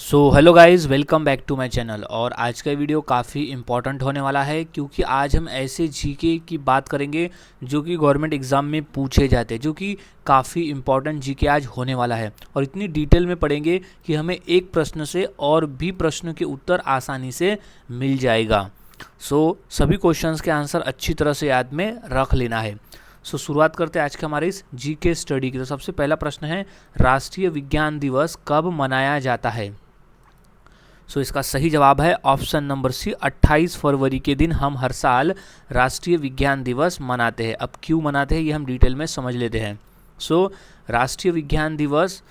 So hello guys, welcome back to my channel. और आज का वीडियो काफ़ी इम्पॉर्टेंट होने वाला है क्योंकि आज हम ऐसे जीके की बात करेंगे जो कि गवर्नमेंट एग्जाम में पूछे जाते हैं, जो कि काफ़ी इम्पॉर्टेंट जीके आज होने वाला है। और इतनी डिटेल में पढ़ेंगे कि हमें एक प्रश्न से और भी प्रश्न के उत्तर आसानी से मिल जाएगा। सभी क्वेश्चंस के आंसर अच्छी तरह से याद में रख लेना है। शुरुआत करते हैं आज के हमारे इस जीके स्टडी की। तो सबसे पहला प्रश्न है, राष्ट्रीय विज्ञान दिवस कब मनाया जाता है? इसका सही जवाब है ऑप्शन नंबर सी, 28 फरवरी के दिन हम हर साल राष्ट्रीय विज्ञान दिवस मनाते हैं। अब क्यों मनाते हैं ये हम डिटेल में समझ लेते हैं। राष्ट्रीय विज्ञान दिवस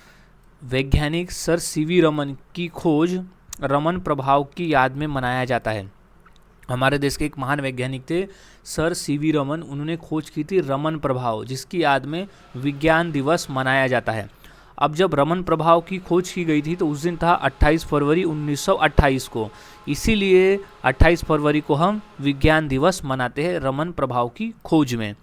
वैज्ञानिक सर सीवी रमन की खोज रमन प्रभाव की याद में मनाया जाता है। हमारे देश के एक महान वैज्ञानिक थे सर सीवी रमन, उन्होंने खोज की थी रमन प्रभाव, जिसकी याद में विज्ञान दिवस मनाया जाता है। अब जब रमन प्रभाव की खोज की गई थी तो उस दिन था 28 फरवरी 1928 को, इसीलिए 28 फरवरी को हम विज्ञान दिवस मनाते हैं रमन प्रभाव की खोज में।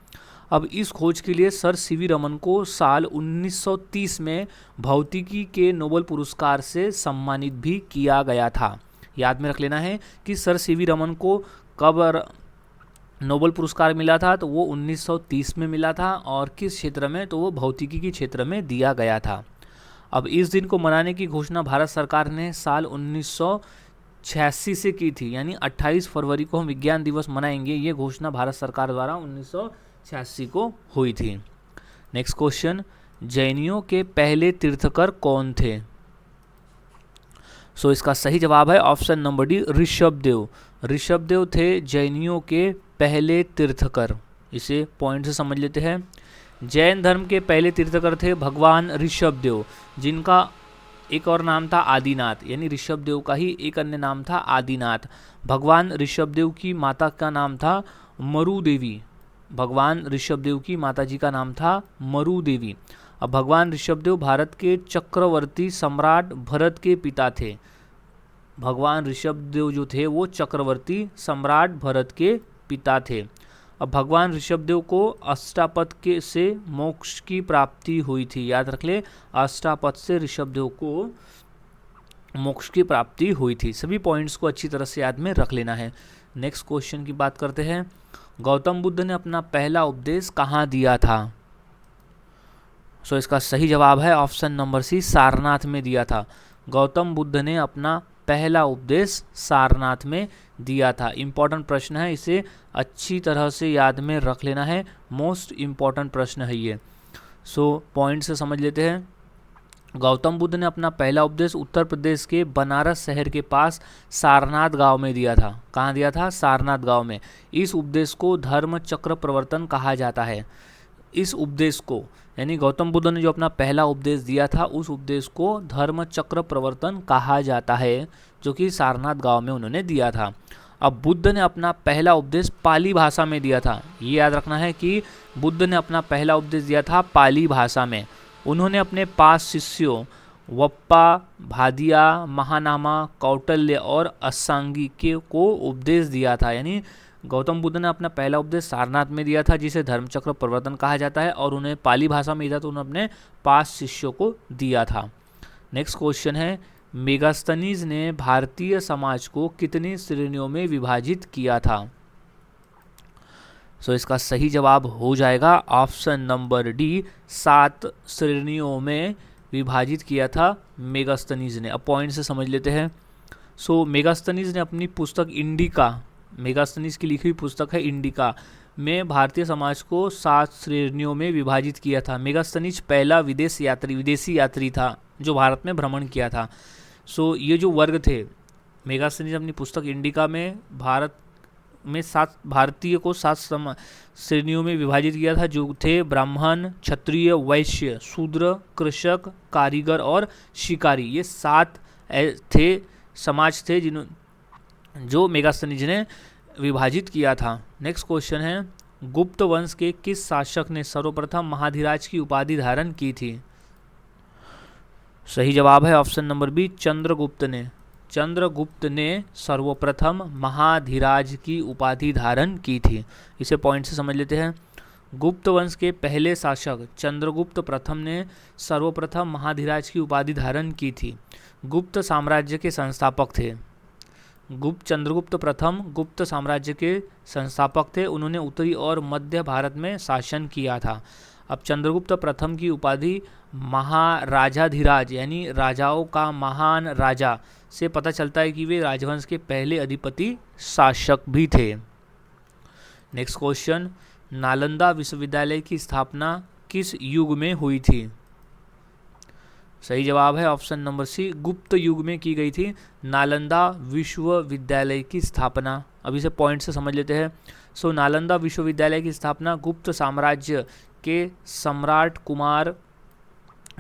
अब इस खोज के लिए सर सीवी रमन को साल 1930 में भौतिकी के नोबेल पुरस्कार से सम्मानित भी किया गया था। याद में रख लेना है कि सर सीवी रमन को कब नोबेल पुरस्कार मिला था, तो वो 1930 में मिला था। और किस क्षेत्र में, तो वो भौतिकी के क्षेत्र में दिया गया था। अब इस दिन को मनाने की घोषणा भारत सरकार ने साल 1986 से की थी, यानी 28 फरवरी को हम विज्ञान दिवस मनाएंगे, ये घोषणा भारत सरकार द्वारा 1986 को हुई थी। नेक्स्ट क्वेश्चन, जैनियों के पहले तीर्थकर कौन थे? इसका सही जवाब है option number D, Rishabhdev. Rishabhdev थे जैनियों के पहले तीर्थकर। इसे पॉइंट से समझ लेते हैं। जैन धर्म के पहले तीर्थकर थे भगवान ऋषभदेव, जिनका एक और नाम था आदिनाथ, यानी ऋषभदेव का ही एक अन्य नाम था आदिनाथ। भगवान ऋषभदेव की माता का नाम था मरु देवी। भगवान ऋषभदेव की माता जी का नाम था मरु देवी। अब भगवान ऋषभदेव भारत के चक्रवर्ती सम्राट भरत के पिता थे। भगवान ऋषभदेव जो थे वो चक्रवर्ती सम्राट भरत के पिता थे। अब भगवान ऋषभदेव को अष्टापद के से मोक्ष की प्राप्ति हुई थी। याद रख ले, अष्टापद से ऋषभदेव को मोक्ष की प्राप्ति हुई थी। सभी पॉइंट्स को अच्छी तरह से याद में रख लेना है। नेक्स्ट क्वेश्चन की बात करते हैं, गौतम बुद्ध ने अपना पहला उपदेश कहाँ दिया था? इसका सही जवाब है ऑप्शन नंबर सी, सारनाथ में दिया था। गौतम बुद्ध ने अपना पहला उपदेश सारनाथ में दिया था। इम्पॉर्टेंट प्रश्न है, इसे अच्छी तरह से याद में रख लेना है। मोस्ट इम्पॉर्टेंट प्रश्न है ये। पॉइंट से समझ लेते हैं। गौतम बुद्ध ने अपना पहला उपदेश उत्तर प्रदेश के बनारस शहर के पास सारनाथ गांव में दिया था। कहाँ दिया था? सारनाथ गांव में। इस उपदेश को धर्म चक्र प्रवर्तन कहा जाता है। इस उपदेश को, यानी गौतम बुद्ध ने जो अपना पहला उपदेश दिया था, उस उपदेश को धर्म चक्र प्रवर्तन कहा जाता है, जो कि सारनाथ गांव में उन्होंने दिया था। अब बुद्ध ने अपना पहला उपदेश पाली भाषा में दिया था। ये याद रखना है कि बुद्ध ने अपना पहला उपदेश दिया था पाली भाषा में। उन्होंने अपने 5 शिष्यों वप्पा, भादिया, महानामा, कौटल्य और असांगी को उपदेश दिया था। यानी गौतम बुद्ध ने अपना पहला उपदेश सारनाथ में दिया था, जिसे धर्मचक्र प्रवर्तन कहा जाता है, और उन्हें पाली भाषा में दिया, तो उन्होंने अपने 5 शिष्यों को दिया था। नेक्स्ट क्वेश्चन है, मेगास्थनीज ने भारतीय समाज को कितनी श्रेणियों में विभाजित किया था? इसका सही जवाब हो जाएगा ऑप्शन नंबर डी, 7 श्रेणियों में विभाजित किया था मेगास्थनीज ने। अब पॉइंट से समझ लेते हैं। मेगास्थनीज ने अपनी पुस्तक इंडिका, मेगास्थनीज की लिखी हुई पुस्तक है इंडिका, में भारतीय समाज को 7 श्रेणियों में विभाजित किया था। मेगास्थनीज पहला विदेशी यात्री था जो भारत में भ्रमण किया था। ये जो वर्ग थे, मेगास्थनीज अपनी पुस्तक इंडिका में भारत में 7 भारतीय को 7 श्रेणियों में विभाजित किया था, जो थे ब्राह्मण, क्षत्रिय, वैश्य, शूद्र, कृषक, कारीगर और शिकारी। ये 7 थे समाज थे जो मेगास्थनीज ने विभाजित किया था। नेक्स्ट क्वेश्चन है, गुप्त वंश के किस शासक ने सर्वप्रथम महाधिराज की उपाधि धारण की थी? सही जवाब है ऑप्शन नंबर बी, चंद्रगुप्त ने। चंद्रगुप्त ने सर्वप्रथम महाधिराज की उपाधि धारण की थी। इसे पॉइंट से समझ लेते हैं। गुप्त वंश के पहले शासक चंद्रगुप्त प्रथम ने सर्वप्रथम महाधिराज की उपाधि धारण की थी। गुप्त साम्राज्य के संस्थापक थे। चंद्रगुप्त प्रथम गुप्त साम्राज्य के संस्थापक थे। उन्होंने उत्तरी और मध्य भारत में शासन किया था। अब चंद्रगुप्त प्रथम की उपाधि महाराजाधिराज यानी राजाओं का महान राजा से पता चलता है कि वे राजवंश के पहले अधिपति शासक भी थे। नेक्स्ट क्वेश्चन, नालंदा विश्वविद्यालय की स्थापना किस युग में हुई थी? सही जवाब है ऑप्शन नंबर सी, गुप्त युग में की गई थी नालंदा विश्वविद्यालय की स्थापना। अब इसे पॉइंट से समझ लेते हैं। सो नालंदा विश्वविद्यालय की स्थापना गुप्त साम्राज्य के सम्राट कुमार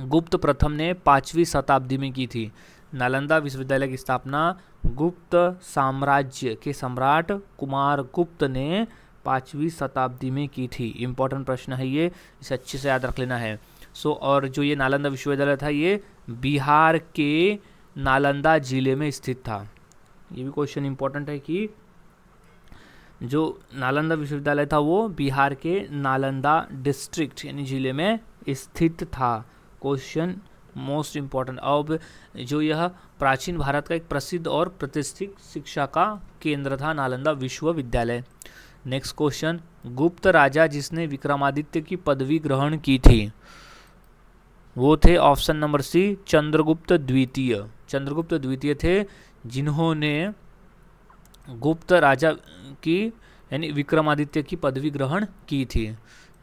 गुप्त प्रथम ने 5वीं शताब्दी में की थी। नालंदा विश्वविद्यालय की स्थापना गुप्त साम्राज्य के सम्राट कुमार गुप्त ने 5वीं शताब्दी में की थी। इंपॉर्टेंट प्रश्न है ये, इसे अच्छे से याद रख लेना है। और जो ये नालंदा विश्वविद्यालय था ये बिहार के नालंदा जिले में स्थित था। ये भी क्वेश्चन इंपॉर्टेंट है कि जो नालंदा विश्वविद्यालय था वो बिहार के नालंदा डिस्ट्रिक्ट यानी जिले में स्थित था। Question most important. अब जो यह प्राचीन भारत का एक प्रसिद्ध और प्रतिष्ठित शिक्षा का केंद्र था नालंदा विश्वविद्यालय। नेक्स्ट क्वेश्चन, गुप्त राजा जिसने विक्रमादित्य की पदवी ग्रहण की थी वो थे ऑप्शन नंबर सी, चंद्रगुप्त द्वितीय। चंद्रगुप्त द्वितीय थे जिन्होंने गुप्त राजा की यानी विक्रमादित्य की पदवी ग्रहण की थी।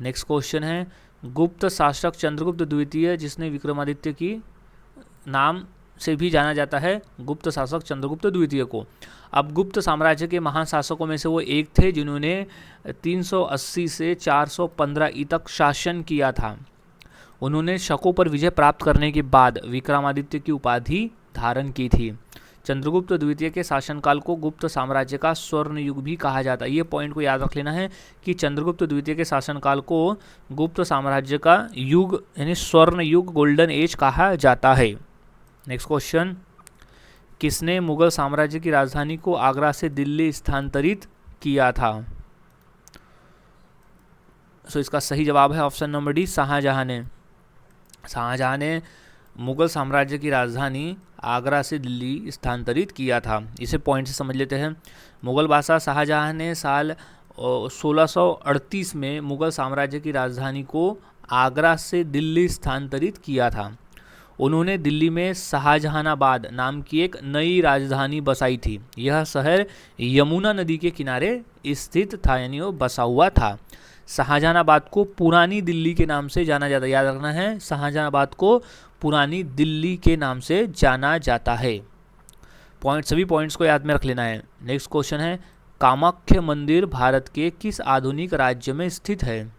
नेक्स्ट क्वेश्चन है, गुप्त शासक चंद्रगुप्त द्वितीय जिसने विक्रमादित्य की नाम से भी जाना जाता है गुप्त शासक चंद्रगुप्त द्वितीय को। अब गुप्त साम्राज्य के महान शासकों में से वो एक थे जिन्होंने 380 से 415 ई तक शासन किया था। उन्होंने शकों पर विजय प्राप्त करने के बाद विक्रमादित्य की उपाधि धारण की थी। चंद्रगुप्त द्वितीय के शासनकाल को गुप्त साम्राज्य का स्वर्ण युग भी कहा जाता है। ये पॉइंट को याद रख लेना है कि चंद्रगुप्त द्वितीय के शासनकाल को गुप्त साम्राज्य का युग यानी स्वर्ण युग गोल्डन एज कहा जाता है। नेक्स्ट क्वेश्चन, किसने मुगल साम्राज्य की राजधानी को आगरा से दिल्ली स्थानांतरित किया था? इसका सही जवाब है ऑप्शन नंबर डी, शाहजहां ने। शाहजहां ने मुगल साम्राज्य की राजधानी आगरा से दिल्ली स्थानांतरित किया था। इसे पॉइंट से समझ लेते हैं। मुगल बादशाह शाहजहां ने साल 1638 में मुगल साम्राज्य की राजधानी को आगरा से दिल्ली स्थानांतरित किया था। उन्होंने दिल्ली में शाहजहानाबाद नाम की एक नई राजधानी बसाई थी। यह शहर यमुना नदी के किनारे स्थित था यानी वो बसा हुआ था। शाहजहानाबाद को पुरानी दिल्ली के नाम से जाना जाता है। याद रखना है, शाहजहानाबाद को पुरानी दिल्ली के नाम से जाना जाता है। सभी पॉइंट्स को याद में रख लेना है। नेक्स्ट क्वेश्चन है, कामाख्या मंदिर भारत के किस आधुनिक राज्य में स्थित है?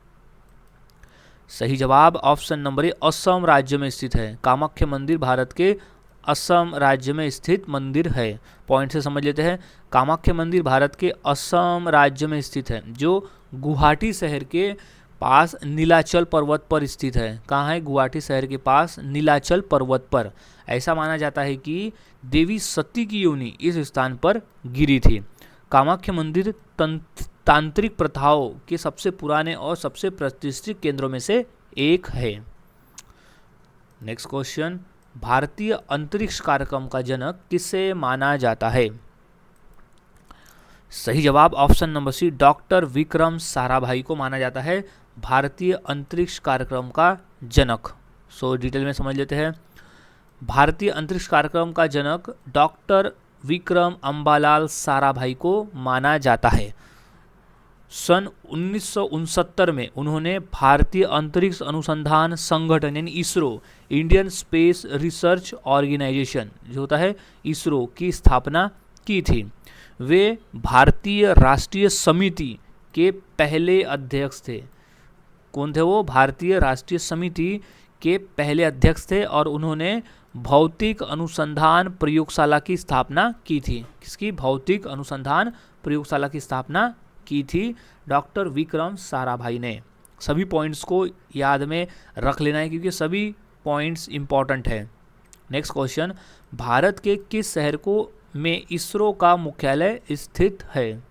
सही जवाब ऑप्शन नंबर ए, असम राज्य में स्थित है। कामाख्या मंदिर भारत के असम राज्य में स्थित मंदिर है। पॉइंट से समझ लेते हैं। कामाख्या मंदिर भारत के असम राज्य में स्थित है जो गुवाहाटी शहर के पास नीलाचल पर्वत पर स्थित है। कहाँ है? गुवाहाटी शहर के पास नीलाचल पर्वत पर। ऐसा माना जाता है कि देवी सती की योनि इस स्थान पर गिरी थी। कामाख्या मंदिर तांत्रिक प्रथाओं के सबसे पुराने और सबसे प्रतिष्ठित केंद्रों में से एक है। नेक्स्ट क्वेश्चन, भारतीय अंतरिक्ष कार्यक्रम का जनक किसे माना जाता है? सही जवाब option number C, doctor Vikram Sarabhai को माना जाता है भारतीय अंतरिक्ष कार्यक्रम का जनक। डिटेल में समझ लेते हैं। भारतीय अंतरिक्ष कार्यक्रम का जनक डॉक्टर विक्रम अंबालाल साराभाई को माना जाता है। सन 1969 में उन्होंने भारतीय अंतरिक्ष अनुसंधान संगठन यानी ISRO, Indian space research organisation जो होता है इसरो की स्थापना की थी। वे भारतीय राष्ट्रीय समिति के पहले अध्यक्ष थे। कौन थे वो? भारतीय राष्ट्रीय समिति के पहले अध्यक्ष थे और उन्होंने भौतिक अनुसंधान प्रयोगशाला की स्थापना की थी। किसकी? भौतिक अनुसंधान प्रयोगशाला की स्थापना की थी डॉक्टर विक्रम साराभाई ने। सभी पॉइंट्स को याद में रख लेना है क्योंकि सभी पॉइंट्स इंपॉर्टेंट है। नेक्स्ट क्वेश्चन, भारत के किस शहर को में इसरो का मुख्यालय स्थित है?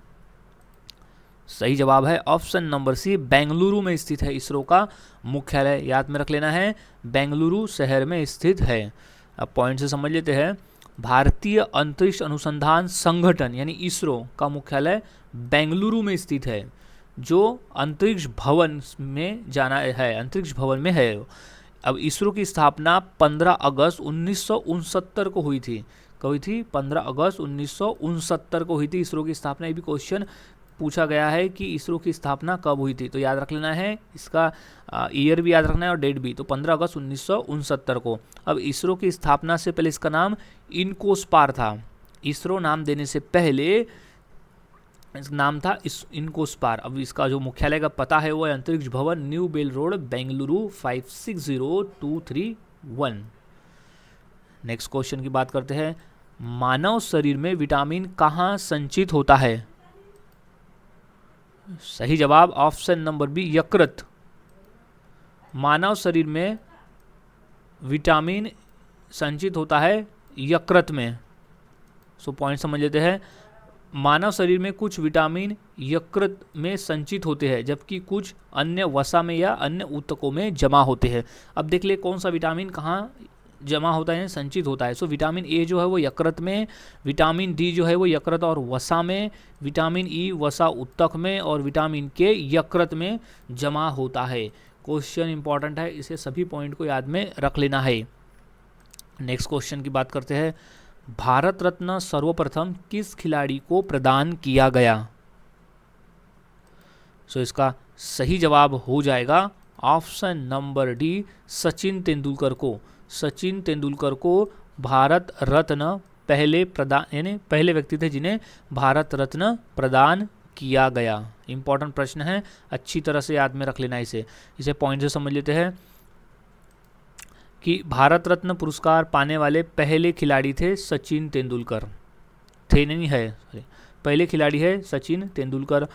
सही जवाब है ऑप्शन नंबर सी, बेंगलुरु में स्थित है इसरो का मुख्यालय। याद में रख लेना है, बेंगलुरु शहर में स्थित है। अब पॉइंट से समझ लेते हैं। भारतीय अंतरिक्ष अनुसंधान संगठन यानी इसरो का मुख्यालय बेंगलुरु में स्थित है, जो अंतरिक्ष भवन में जाना है, अंतरिक्ष भवन में है। अब इसरो की स्थापना 15 अगस्त 1969 को हुई थी। कब हुई थी? 15 अगस्त 1969 को हुई थी इसरो की स्थापना। ये भी क्वेश्चन पूछा गया है कि इसरो की स्थापना कब हुई थी, तो याद रख लेना है, इसका ईयर भी याद रखना है और डेट भी। तो 15 अगस्त 1969 को। अब इसरो की स्थापना से पहले इसका नाम इनकोस्पार था। इसरो नाम देने से पहले इसका नाम था इनकोस्पार। अब इसका जो मुख्यालय का पता है वो है Antariksh Bhavan, new BEL road, Bengaluru 560231। Next question की बात करते हैं। मानव शरीर में विटामिन कहाँ संचित होता है? सही जवाब ऑप्शन नंबर बी, यकृत। मानव शरीर में विटामिन संचित होता है यकृत में। सो पॉइंट समझ लेते हैं। मानव शरीर में कुछ विटामिन यकृत में संचित होते हैं, जबकि कुछ अन्य वसा में या अन्य ऊतकों में जमा होते हैं। अब देख ले कौन सा विटामिन कहाँ जमा होता है, संचित होता है। सो विटामिन ए जो है वो यकृत में, विटामिन डी जो है वो यकृत और वसा में, विटामिन ई वसा ऊतक में, और विटामिन के यकृत में जमा होता है। क्वेश्चन इंपॉर्टेंट है, इसे सभी पॉइंट को याद में रख लेना है। नेक्स्ट क्वेश्चन की बात करते हैं। भारत रत्न सर्वप्रथम किस खिलाड़ी को प्रदान किया गया? सो इसका सही जवाब हो जाएगा option number D, Sachin Tendulkar को। सचिन तेंदुलकर को भारत रत्न पहले प्रदान, यानी पहले व्यक्ति थे जिन्हें भारत रत्न प्रदान किया गया। इंपॉर्टेंट प्रश्न है, अच्छी तरह से याद में रख लेना इसे पॉइंट से समझ लेते हैं कि भारत रत्न पुरस्कार पाने वाले पहले खिलाड़ी थे सचिन तेंदुलकर। थे नहीं है, पहले खिलाड़ी है सचिन तेंदुलकर।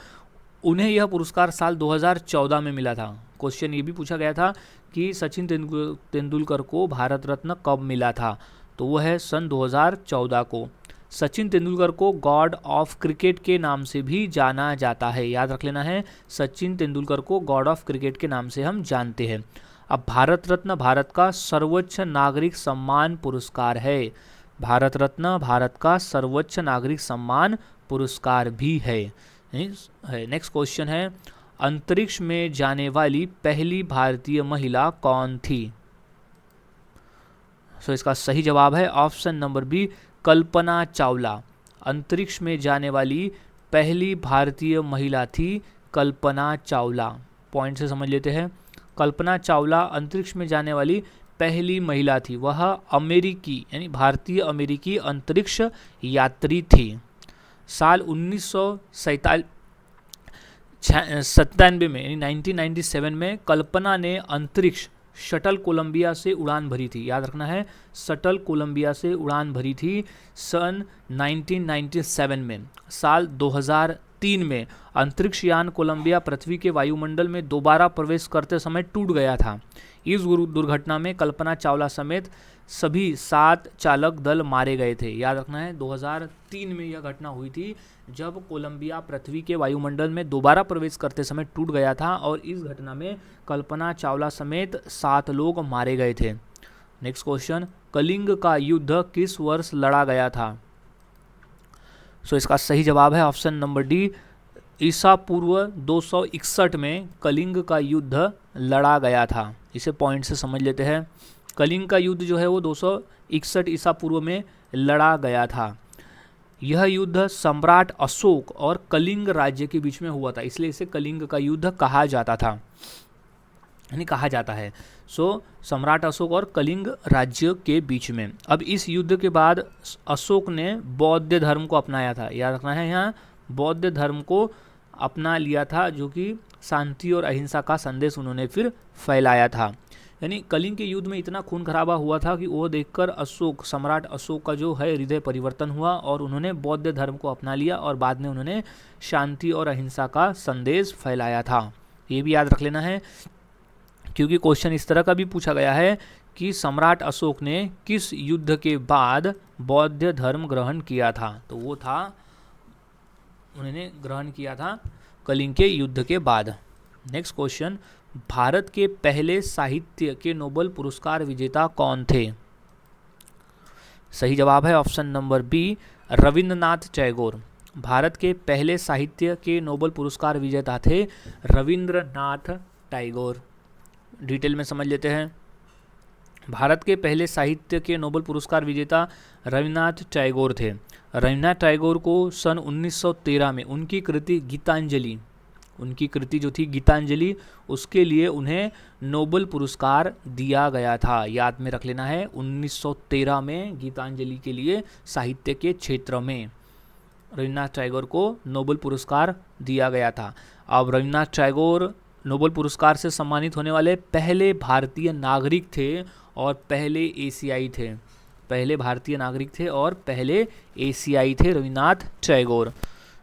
उन्हें यह पुरस्कार साल 2014 में मिला था। क्वेश्चन ये भी पूछा गया था कि सचिन तेंदुलकर को भारत रत्न कब मिला था, तो वो है सन 2014 को। सचिन तेंदुलकर को गॉड ऑफ क्रिकेट के नाम से भी जाना जाता है। याद रख लेना है, सचिन तेंदुलकर को गॉड ऑफ क्रिकेट के नाम से हम जानते हैं। अब भारत रत्न भारत का सर्वोच्च नागरिक सम्मान पुरस्कार है। भारत रत्न भारत का सर्वोच्च नागरिक सम्मान पुरस्कार भी है। नेक्स्ट क्वेश्चन है, अंतरिक्ष में जाने वाली पहली भारतीय महिला कौन थी? सो इसका सही जवाब है option number B, Kalpana Chawla. अंतरिक्ष में जाने वाली पहली भारतीय महिला थी कल्पना चावला। पॉइंट से समझ लेते हैं। कल्पना चावला अंतरिक्ष में जाने वाली पहली महिला थी। वह अमेरिकी यानी भारतीय अमेरिकी अंतरिक्ष यात्री थी। साल 1997 में यानी 1997 में कल्पना ने अंतरिक्ष शटल कोलंबिया से उड़ान भरी थी। याद रखना है, शटल कोलंबिया से उड़ान भरी थी सन 1997 में। साल 2003 में अंतरिक्ष यान कोलंबिया पृथ्वी के वायुमंडल में दोबारा प्रवेश करते समय टूट गया था। इस दुर्घटना में कल्पना चावला समेत सभी 7 चालक दल मारे गए थे। याद रखना है, 2003 में यह घटना हुई थी जब कोलंबिया पृथ्वी के वायुमंडल में दोबारा प्रवेश करते समय टूट गया था, और इस घटना में कल्पना चावला समेत 7 लोग मारे गए थे। नेक्स्ट क्वेश्चन, कलिंग का युद्ध किस वर्ष लड़ा गया था? सो इसका सही जवाब है ऑप्शन नंबर डी, ईसा पूर्व 261 में कलिंग का युद्ध लड़ा गया था। इसे पॉइंट से समझ लेते हैं। कलिंग का युद्ध जो है वो 261 ईसा पूर्व में लड़ा गया था। यह युद्ध सम्राट अशोक और कलिंग राज्य के बीच में हुआ था, इसलिए इसे कलिंग का युद्ध कहा जाता था, यानी कहा जाता है। सो सम्राट अशोक और कलिंग राज्य के बीच में। अब इस युद्ध के बाद अशोक ने बौद्ध धर्म को अपनाया था। याद रखना है, यहाँ बौद्ध धर्म को अपना लिया था, जो कि शांति और अहिंसा का संदेश उन्होंने फिर फैलाया था। यानी कलिंग के युद्ध में इतना खून खराबा हुआ था कि वो देखकर अशोक, सम्राट अशोक का जो है हृदय परिवर्तन हुआ और उन्होंने बौद्ध धर्म को अपना लिया, और बाद में उन्होंने शांति और अहिंसा का संदेश फैलाया था। ये भी याद रख लेना है, क्योंकि क्वेश्चन इस तरह का भी पूछा गया है कि सम्राट अशोक ने किस युद्ध के बाद बौद्ध धर्म ग्रहण किया था, तो वो था, उन्होंने ग्रहण किया था कलिंग के युद्ध के बाद। नेक्स्ट क्वेश्चन, भारत के पहले साहित्य के नोबेल पुरस्कार विजेता कौन थे? सही जवाब है option number B, Rabindranath Tagore. Bharat के पहले साहित्य के नोबेल पुरस्कार विजेता थे रविंद्रनाथ टैगोर। डिटेल में समझ लेते हैं। भारत के पहले साहित्य के नोबेल पुरस्कार विजेता रविंद्रनाथ टैगोर थे। रविंद्रनाथ टैगोर को सन 1913 में उनकी कृति गीतांजलि, उनकी कृति जो थी गीतांजलि, उसके लिए उन्हें नोबेल पुरस्कार दिया गया था। याद में रख लेना है, 1913 में गीतांजलि के लिए साहित्य के क्षेत्र में रविंद्रनाथ टैगोर को नोबेल पुरस्कार दिया गया था। अब रविंद्रनाथ टैगोर नोबेल पुरस्कार से सम्मानित होने वाले पहले भारतीय नागरिक थे और पहले एशियाई थे। पहले भारतीय नागरिक थे और पहले एशियाई थे रविंद्रनाथ टैगोर।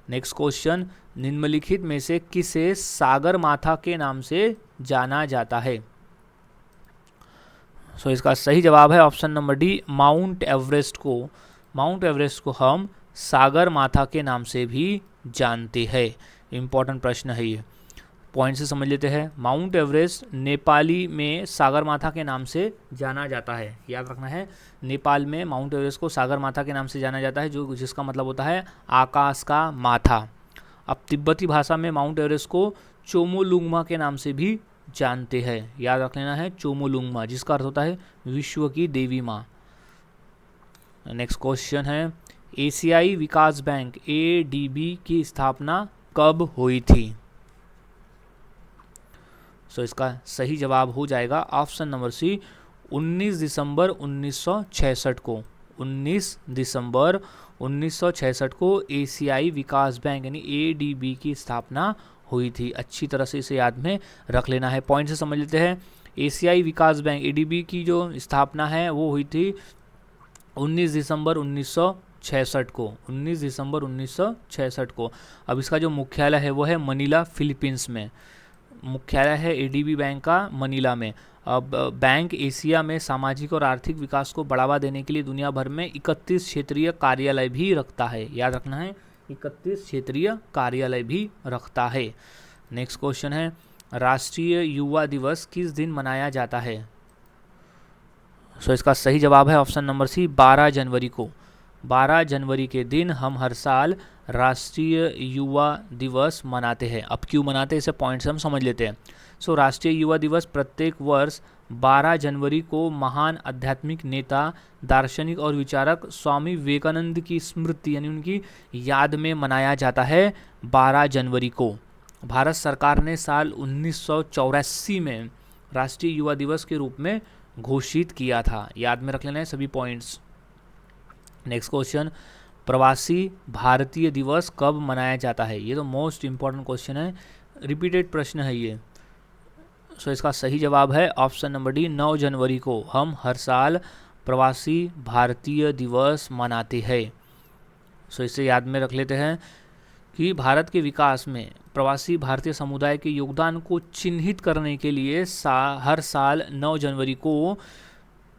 नेक्स्ट क्वेश्चन, निम्नलिखित में से किसे सागर माथा के नाम से जाना जाता है? सो इसका सही जवाब है option number D, mount Everest को। माउंट एवरेस्ट को हम सागर माथा के नाम से भी जानते हैं। इंपॉर्टेंट प्रश्न है ये, पॉइंट से समझ लेते हैं। माउंट एवरेस्ट नेपाली में सागर माथा के नाम से जाना जाता है। याद रखना है, नेपाल में माउंट एवरेस्ट को सागर माथा के नाम से जाना जाता है, जो जिसका मतलब होता है आकाश का माथा। अब तिब्बती भाषा में माउंट एवरेस्ट को चोमोलुंगमा के नाम से भी जानते हैं। याद रख लेना है, चोमोलुंगमा, जिसका अर्थ होता है विश्व की देवी माँ। नेक्स्ट क्वेश्चन है, एशियाई विकास बैंक ADB की स्थापना कब हुई थी? सो इसका सही जवाब हो जाएगा ऑप्शन नंबर सी, 19 दिसंबर 1966 को। 19 दिसंबर 1966 को एशियाई विकास बैंक यानी ADB की स्थापना हुई थी। अच्छी तरह से इसे याद में रख लेना है। पॉइंट से समझ लेते हैं। एशियाई विकास बैंक ADB की जो स्थापना है वो हुई थी 19 दिसंबर 1966 को। 19 दिसंबर 1966 को। अब इसका जो मुख्यालय है वो है मनीला, फिलीपींस में। मुख्यालय है ADB बैंक का मनीला में। अब बैंक एशिया में सामाजिक और आर्थिक विकास को बढ़ावा देने के लिए दुनिया भर में 31 क्षेत्रीय कार्यालय भी रखता है। याद रखना है, 31 क्षेत्रीय कार्यालय भी रखता है। नेक्स्ट क्वेश्चन है, राष्ट्रीय युवा दिवस किस दिन मनाया जाता है? सो इसका सही जवाब है ऑप्शन नंबर सी, 12 जनवरी को। 12 जनवरी के दिन हम हर साल राष्ट्रीय युवा दिवस मनाते हैं। अब क्यों मनाते हैं, इसे पॉइंट से हम समझ लेते हैं। सो राष्ट्रीय युवा दिवस प्रत्येक वर्ष 12 जनवरी को महान आध्यात्मिक नेता, दार्शनिक और विचारक स्वामी विवेकानंद की स्मृति यानी उनकी याद में मनाया जाता है। 12 जनवरी को भारत सरकार ने साल 1984 में राष्ट्रीय युवा दिवस के रूप में घोषित किया था। याद में रख लेना है सभी पॉइंट्स। नेक्स्ट क्वेश्चन, प्रवासी भारतीय दिवस कब मनाया जाता है? ये तो मोस्ट इंपॉर्टेंट क्वेश्चन है, रिपीटेड प्रश्न है ये। सो इसका सही जवाब है ऑप्शन नंबर डी, 9 जनवरी को हम हर साल प्रवासी भारतीय दिवस मनाते हैं। सो इसे याद में रख लेते हैं कि भारत के विकास में प्रवासी भारतीय समुदाय के योगदान को चिन्हित करने के लिए हर साल 9 जनवरी को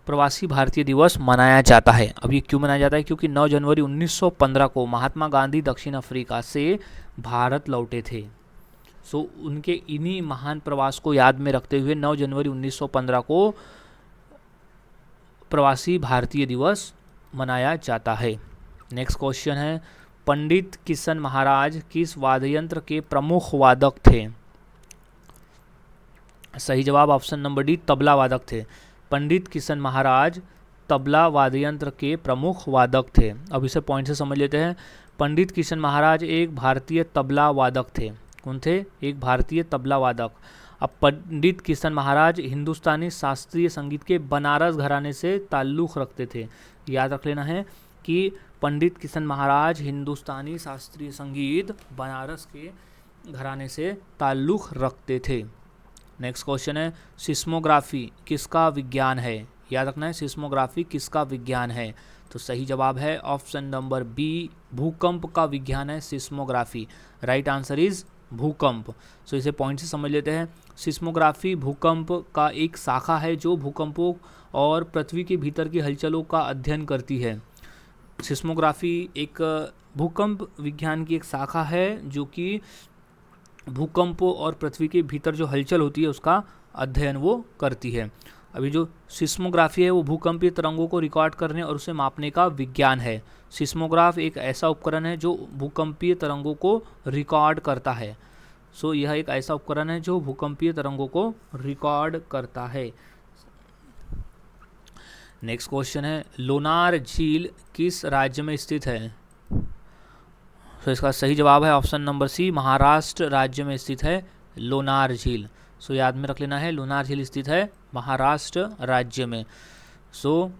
प्रवासी भारतीय दिवस मनाया जाता है। अब ये क्यों मनाया जाता है? क्योंकि 9 जनवरी 1915 को महात्मा गांधी दक्षिण अफ्रीका से भारत लौटे थे। सो उनके इन्हीं महान प्रवास को याद में रखते हुए 9 जनवरी 1915 को प्रवासी भारतीय दिवस मनाया जाता है। नेक्स्ट क्वेश्चन है, पंडित किशन महाराज किस वाद्य यंत्र के प्रमुख वादक थे? सही जवाब ऑप्शन नंबर डी, तबला वादक थे। पंडित किशन महाराज तबला वाद्य यंत्र के प्रमुख वादक थे। अब इसे पॉइंट से समझ लेते हैं। पंडित किशन महाराज एक भारतीय तबला वादक थे। कौन थे? एक भारतीय तबला वादक। अब पंडित किशन महाराज हिंदुस्तानी शास्त्रीय संगीत के बनारस घराने से ताल्लुक़ रखते थे। याद रख लेना है कि पंडित किशन महाराज हिंदुस्तानी शास्त्रीय संगीत बनारस के घराने से ताल्लुक़ रखते थे। नेक्स्ट क्वेश्चन है, सिस्मोग्राफी किसका विज्ञान है? याद रखना है, सिस्मोग्राफी किसका विज्ञान है? तो सही जवाब है ऑप्शन नंबर बी, भूकंप का विज्ञान है सिस्मोग्राफी। राइट आंसर इज भूकंप। सो इसे पॉइंट से समझ लेते हैं। सिस्मोग्राफी भूकंप का एक शाखा है जो भूकंपों और पृथ्वी के भीतर की हलचलों का अध्ययन करती है। सिस्मोग्राफी एक भूकंप विज्ञान की एक शाखा है जो कि भूकंपों और पृथ्वी के भीतर जो हलचल होती है उसका अध्ययन वो करती है। अभी जो सिस्मोग्राफी है वो भूकंपीय तरंगों को रिकॉर्ड करने और उसे मापने का विज्ञान है। सिस्मोग्राफ एक ऐसा उपकरण है जो भूकंपीय तरंगों को रिकॉर्ड करता है। सो यह एक ऐसा उपकरण है जो भूकंपीय तरंगों को रिकॉर्ड करता है। नेक्स्ट क्वेश्चन है, लोनार झील किस राज्य में स्थित है? सो इसका सही जवाब है ऑप्शन नंबर सी, महाराष्ट्र राज्य में स्थित है लोनार झील। सो याद में रख लेना है, लोनार झील स्थित है महाराष्ट्र राज्य में। सो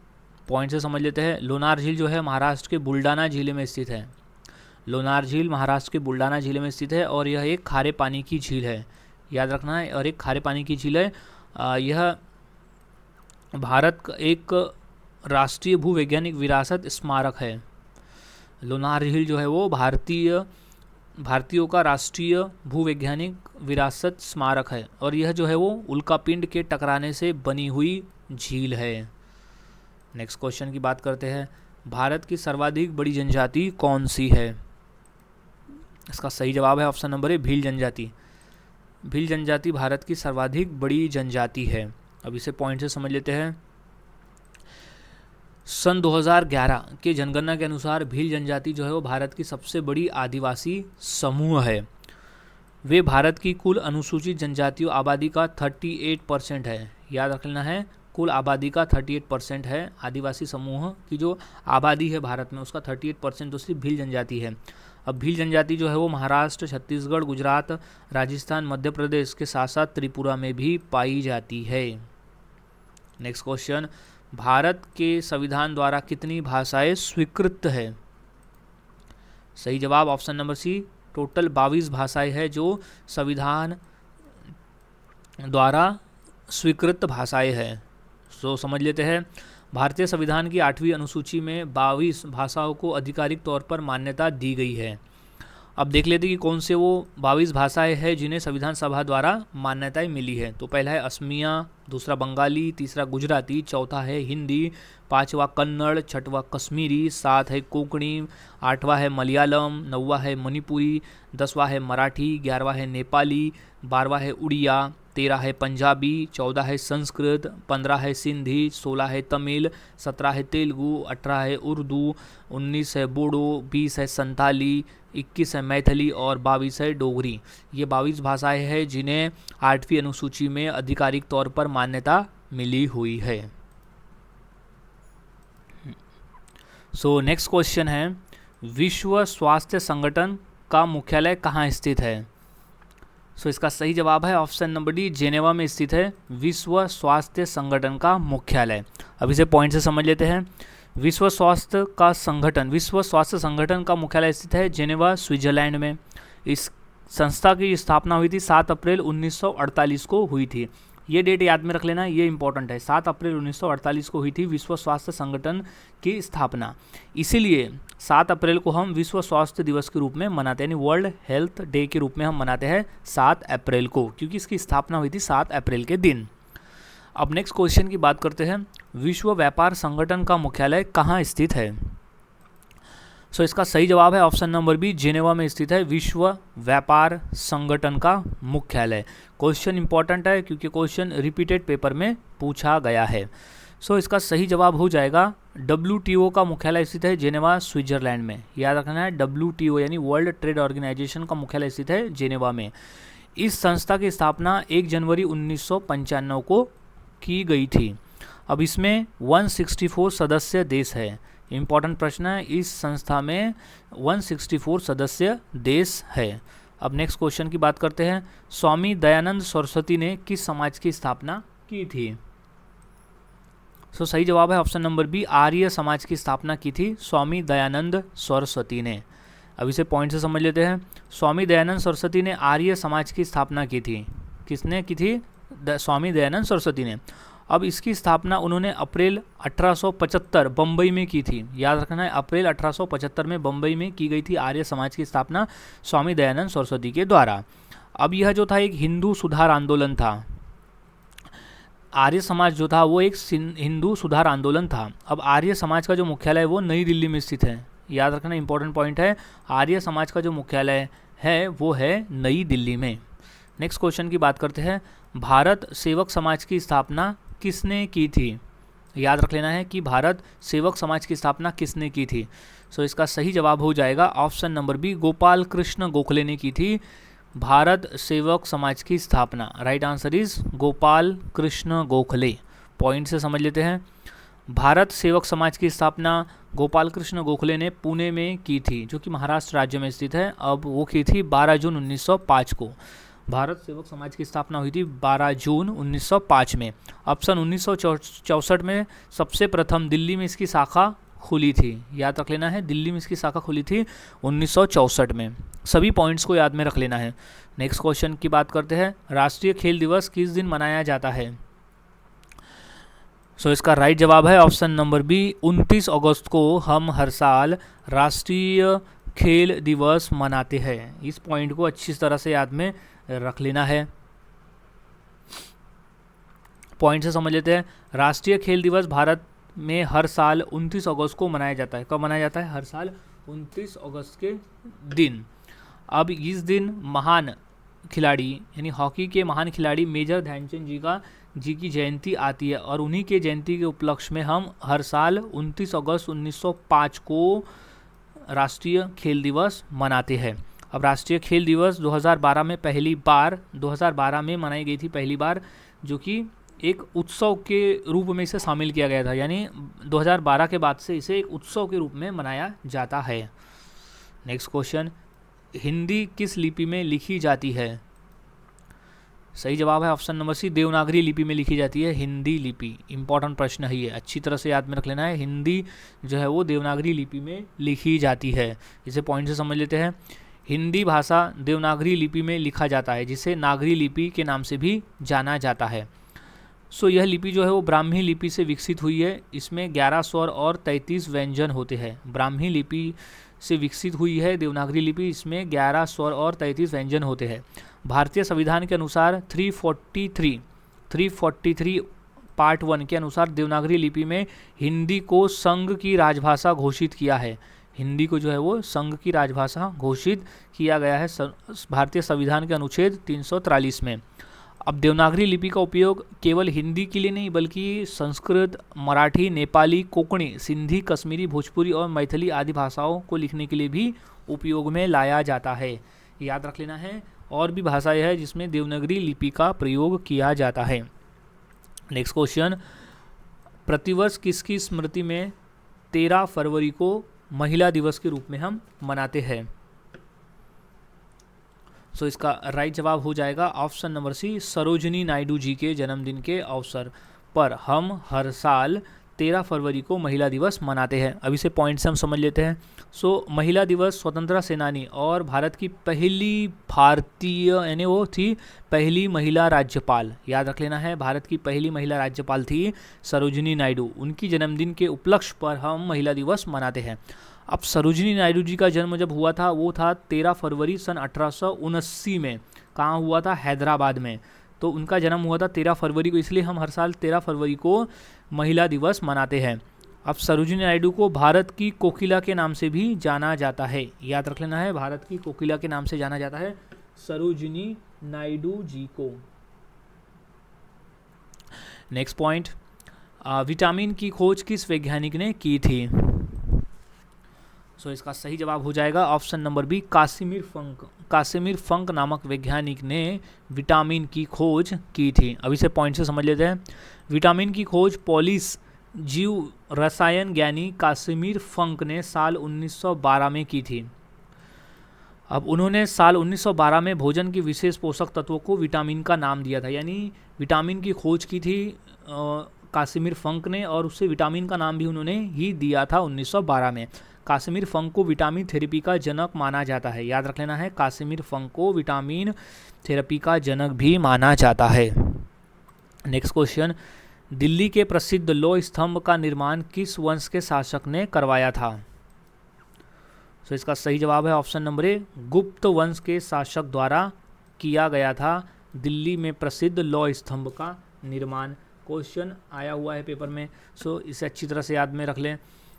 पॉइंट से समझ लेते हैं। लोनार झील जो है महाराष्ट्र के बुल्डाना जिले में स्थित है। लोनार झील महाराष्ट्र के बुल्डाना जिले में स्थित है और यह एक खारे पानी की झील है, याद रखना है, और एक खारे पानी की झील है। यह भारत का एक राष्ट्रीय भूवैज्ञानिक विरासत स्मारक है। लोनार झील जो है वो भारतीयों का राष्ट्रीय भूवैज्ञानिक विरासत स्मारक है और यह जो है वो उल्कापिंड के टकराने से बनी हुई झील है। नेक्स्ट क्वेश्चन की बात करते हैं, भारत की सर्वाधिक बड़ी जनजाति कौन सी है? इसका सही जवाब है ऑप्शन नंबर ए, भील जनजाति। भील जनजाति भारत की सर्वाधिक बड़ी जनजाति है। अब इसे पॉइंट से समझ लेते हैं। सन 2011 के जनगणना के अनुसार भील जनजाति जो है वो भारत की सबसे बड़ी आदिवासी समूह है। वे भारत की कुल अनुसूचित जनजातियों आबादी का 38% है, याद रखना है, कुल आबादी का 38% है। आदिवासी समूह की जो आबादी है भारत में उसका 38% तो सिर्फ भील जनजाति है। अब भील जनजाति जो है वो महाराष्ट्र, छत्तीसगढ़, गुजरात, राजस्थान, मध्य प्रदेश के साथ साथ त्रिपुरा में भी पाई जाती है। नेक्स्ट क्वेश्चन, भारत के संविधान द्वारा कितनी भाषाएं स्वीकृत है? सही जवाब ऑप्शन नंबर सी, टोटल 22 भाषाएं हैं जो संविधान द्वारा स्वीकृत भाषाएं हैं। सो समझ लेते हैं, भारतीय संविधान की 8वीं अनुसूची में 22 भाषाओं को आधिकारिक तौर पर मान्यता दी गई है। अब देख लेते हैं कि कौन से वो 22 भाषाएं हैं जिन्हें संविधान सभा द्वारा मान्यताएं मिली है। तो पहला है असमिया, दूसरा बंगाली, तीसरा गुजराती, चौथा है हिंदी, पांचवा कन्नड़, छठवा कश्मीरी, सात है कोंकणी, आठवां है मलयालम, नौवां है मणिपुरी, 10वां है मराठी, 11वां है नेपाली, 12वां है उड़िया, 13 है पंजाबी, 14 है संस्कृत, 15 है सिंधी, 16 है तमिल, 17 है तेलुगु, 18 है उर्दू, 19 है बोडो, 20 है संताली, 21 है मैथिली और 22 है डोगरी। ये 22 भाषाएं हैं जिन्हें 8वीं अनुसूची में आधिकारिक तौर पर मान्यता मिली हुई है। सो नेक्स्ट क्वेश्चन है, विश्व स्वास्थ्य संगठन का मुख्यालय कहाँ स्थित है? सो इसका सही जवाब है ऑप्शन नंबर डी, जेनेवा में स्थित है विश्व स्वास्थ्य संगठन का मुख्यालय। अब इसे पॉइंट से समझ लेते हैं। विश्व स्वास्थ्य संगठन का मुख्यालय स्थित है जेनेवा, स्विट्जरलैंड में। इस संस्था की स्थापना हुई थी 7 अप्रैल 1948 को हुई थी। ये डेट याद में रख लेना, ये इंपॉर्टेंट है। 7 अप्रैल 1948 को हुई थी विश्व स्वास्थ्य संगठन की स्थापना। इसीलिए 7 अप्रैल को हम विश्व स्वास्थ्य दिवस के रूप में मनाते हैं, यानी वर्ल्ड हेल्थ डे के रूप में हम मनाते हैं 7 अप्रैल को, क्योंकि इसकी स्थापना हुई थी 7 अप्रैल के दिन। अब नेक्स्ट क्वेश्चन की बात करते हैं, विश्व व्यापार संगठन का मुख्यालय कहाँ स्थित है? सो इसका सही जवाब है ऑप्शन नंबर बी, जेनेवा में स्थित है विश्व व्यापार संगठन का मुख्यालय। क्वेश्चन इंपॉर्टेंट है क्योंकि क्वेश्चन रिपीटेड पेपर में पूछा गया है। सो इसका सही जवाब हो जाएगा WTO का मुख्यालय स्थित है जेनेवा, स्विट्जरलैंड में। याद रखना है, WTO यानी वर्ल्ड ट्रेड ऑर्गेनाइजेशन का मुख्यालय स्थित है जेनेवा में। इस संस्था की स्थापना 1 जनवरी 1995 को की गई थी। अब इसमें 164 सदस्य देश है। इम्पॉर्टेंट प्रश्न है, इस संस्था में 164 सदस्य देश है। अब नेक्स्ट क्वेश्चन की बात करते हैं, स्वामी दयानंद सरस्वती ने किस समाज की स्थापना की थी? सो सही जवाब है option number B, Arya Samaj की स्थापना की थी स्वामी दयानंद सरस्वती ने। अब इसे पॉइंट से समझ लेते हैं। स्वामी दयानंद सरस्वती ने आर्य समाज की स्थापना की थी। किसने की थी? स्वामी दयानंद सरस्वती ने। अब इसकी स्थापना उन्होंने अप्रैल 1875 बम्बई में की थी। याद रखना है, अप्रैल 1875 में बम्बई में की गई थी आर्य समाज की स्थापना स्वामी दयानंद सरस्वती के द्वारा। अब यह जो था एक हिंदू सुधार आंदोलन था। आर्य समाज जो था वो एक हिंदू सुधार आंदोलन था। अब आर्य समाज का जो मुख्यालय है वो नई दिल्ली में स्थित है। याद रखना, इंपॉर्टेंट पॉइंट है, आर्य समाज का जो मुख्यालय है वो है नई दिल्ली में। नेक्स्ट क्वेश्चन की बात करते हैं, भारत सेवक समाज की स्थापना किसने की थी? याद रख लेना है कि भारत सेवक समाज की स्थापना किसने की थी। सो इसका सही जवाब हो जाएगा option number B, Gopal Krishna Gokhale ने की थी भारत सेवक समाज की स्थापना। Right answer is Gopal Krishna Gokhale. Point से समझ लेते हैं। भारत सेवक समाज की स्थापना गोपाल कृष्ण गोखले ने पुणे में की थी, जो कि महाराष्ट्र राज्य में स्थित है। अब वो की थी 12 जून 1905 को। भारत सेवक समाज की स्थापना हुई थी 12 जून 1905 में। अब सन 1964 में सबसे प्रथम दिल्ली में इसकी शाखा खुली थी। याद रख लेना है, दिल्ली में इसकी शाखा खुली थी 1964 में। सभी पॉइंट्स को याद में रख लेना है। नेक्स्ट क्वेश्चन की बात करते हैं, राष्ट्रीय खेल दिवस किस दिन मनाया जाता है? सो इसका राइट जवाब है ऑप्शन नंबर बी, 29 अगस्त को हम हर साल राष्ट्रीय खेल दिवस मनाते हैं। इस पॉइंट को अच्छी तरह से याद में रख लेना है। पॉइंट से समझ लेते हैं। राष्ट्रीय खेल दिवस भारत में हर साल 29 अगस्त को मनाया जाता है। कब मनाया जाता है? हर साल 29 अगस्त के दिन। अब इस दिन महान खिलाड़ी यानी हॉकी के महान खिलाड़ी मेजर ध्यानचंद जी की जयंती आती है, और उन्हीं के जयंती के उपलक्ष्य में हम हर साल 29 अगस्त 1905 को राष्ट्रीय खेल दिवस मनाते हैं। अब राष्ट्रीय खेल दिवस 2012 में मनाई गई थी पहली बार, जो कि एक उत्सव के रूप में इसे शामिल किया गया था। यानी 2012 के बाद से इसे एक उत्सव के रूप में मनाया जाता है। नेक्स्ट क्वेश्चन, हिंदी किस लिपि में लिखी जाती है? सही जवाब है ऑप्शन नंबर सी, देवनागरी लिपि में लिखी जाती है हिंदी लिपि। इंपॉर्टेंट प्रश्न है ये, अच्छी तरह से याद में रख लेना है। हिंदी जो है वो देवनागरी लिपि में लिखी जाती है। इसे पॉइंट से समझ लेते हैं। हिंदी भाषा देवनागरी लिपि में लिखा जाता है, जिसे नागरी लिपि के नाम से भी जाना जाता है। सो यह लिपि जो है वो ब्राह्मी लिपि से विकसित हुई है। इसमें 11 स्वर और 33 व्यंजन होते हैं। ब्राह्मी लिपि से विकसित हुई है देवनागरी लिपि, इसमें 11 स्वर और 33 व्यंजन होते हैं। भारतीय संविधान के अनुसार 343 पार्ट 1 के अनुसार देवनागरी लिपि में हिंदी को संघ की राजभाषा घोषित किया है। हिंदी को जो है वो संघ की राजभाषा घोषित किया गया है भारतीय संविधान के अनुच्छेद 343 में। अब देवनागरी लिपि का उपयोग केवल हिंदी के लिए नहीं, बल्कि संस्कृत, मराठी, नेपाली, कोंकणी, सिंधी, कश्मीरी, भोजपुरी और मैथिली आदि भाषाओं को लिखने के लिए भी उपयोग में लाया जाता है। याद रख लेना है। और भी भाषाएं हैं जिसमें देवनागरी लिपि का प्रयोग किया जाता है। नेक्स्ट क्वेश्चन, प्रतिवर्ष किसकी स्मृति में 13 फरवरी को महिला दिवस के रूप में हम मनाते हैं? सो इसका राइट जवाब हो जाएगा option number C, Sarojini Naidu ji के जन्मदिन के अवसर पर हम हर साल 13 फरवरी को महिला दिवस मनाते हैं। अभी से पॉइंट से हम समझ लेते हैं। सो महिला दिवस स्वतंत्रता सेनानी और भारत की पहली भारतीय यानी वो थी पहली महिला राज्यपाल। याद रख लेना है, भारत की पहली महिला राज्यपाल थी सरोजिनी नायडू। उनकी जन्मदिन के उपलक्ष्य पर हम महिला दिवस मनाते हैं। अब सरोजिनी नायडू जी का जन्म जब हुआ था वो था 13 फरवरी सन 1879 में। कहाँ हुआ था? हैदराबाद में। तो उनका जन्म हुआ था 13 फरवरी को, इसलिए हम हर साल 13 फरवरी को महिला दिवस मनाते हैं। अब सरोजिनी नायडू को भारत की कोकिला के नाम से भी जाना जाता है। याद रख लेना है, भारत की कोकिला के नाम से जाना जाता है सरोजिनी नायडू जी को। नेक्स्ट पॉइंट, विटामिन की खोज किस वैज्ञानिक ने की थी? सो इसका सही जवाब हो जाएगा option number B, Casimir Funk. Casimir Funk नामक वैज्ञानिक ने विटामिन की खोज की थी। अभी से पॉइंट से समझ लेते हैं। विटामिन की खोज पोलिश जीव रसायन ज्ञानी कासिमिर फंक ने साल 1912 में की थी। अब उन्होंने साल 1912 में भोजन के विशेष पोषक तत्वों को विटामिन का नाम दिया था। यानी विटामिन की खोज की थी कासिमिर फंक ने, और उससे विटामिन का नाम भी उन्होंने ही दिया था 1912 में। कासिमिर फंक को विटामिन थेरेपी का जनक माना जाता है। याद रख लेना है, कासिमिर फंक को विटामिन थेरेपी का जनक भी माना जाता है। नेक्स्ट क्वेश्चन, दिल्ली के प्रसिद्ध लौह स्तंभ का निर्माण किस वंश के शासक ने करवाया था? तो इसका सही जवाब है ऑप्शन नंबर ए, गुप्त वंश के शासक द्वारा किया गया था दिल्ली में प्रसिद्ध लौह स्तंभ का निर्माण। क्वेश्चन आया हुआ है पेपर में, सो इसे अच्छी तरह से याद में रख लें।